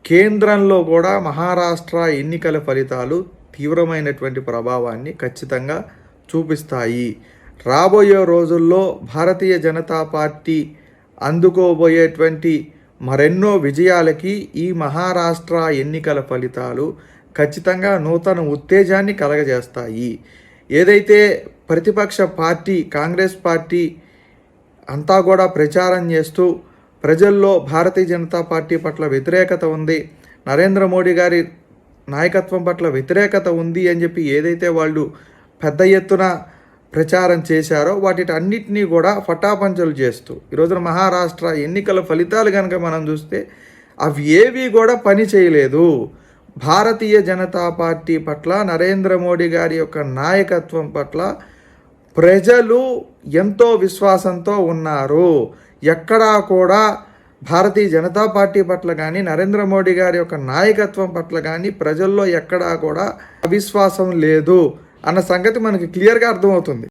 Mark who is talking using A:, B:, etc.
A: కేంద్రంలో కూడా మహారాష్ట్ర ఎన్నికల ఫలితాలు తీవ్రమైనటువంటి ప్రభావాన్ని ఖచ్చితంగా చూపిస్తాయి. రాబోయే రోజుల్లో భారతీయ జనతా పార్టీ అందుకోబోయేటువంటి మరెన్నో విజయాలకి ఈ మహారాష్ట్ర ఎన్నికల ఫలితాలు ఖచ్చితంగా నూతన ఉత్తేజాన్ని కలగజేస్తాయి. ఏదైతే ప్రతిపక్ష పార్టీ కాంగ్రెస్ పార్టీ అంతా కూడా ప్రచారం చేస్తూ ప్రజల్లో భారతీయ జనతా పార్టీ పట్ల వ్యతిరేకత ఉంది, నరేంద్ర మోడీ గారి నాయకత్వం పట్ల వ్యతిరేకత ఉంది అని చెప్పి ఏదైతే వాళ్ళు పెద్ద ఎత్తున ప్రచారం చేశారో వాటిటన్నిటినీ కూడా పటాపంచలు చేస్తూ ఈరోజున మహారాష్ట్ర ఎన్నికల ఫలితాలు కనుక మనం చూస్తే అవి ఏవి కూడా పని చేయలేదు. భారతీయ జనతా పార్టీ పట్ల నరేంద్ర మోడీ గారి యొక్క నాయకత్వం పట్ల ప్రజలు ఎంతో విశ్వాసంతో ఉన్నారు. ఎక్కడా కూడా భారతీయ జనతా పార్టీ పట్ల కానీ నరేంద్ర మోడీ గారి యొక్క నాయకత్వం పట్ల కానీ ప్రజల్లో ఎక్కడా కూడా అవిశ్వాసం లేదు అన్న సంగతి మనకి క్లియర్గా అర్థమవుతుంది.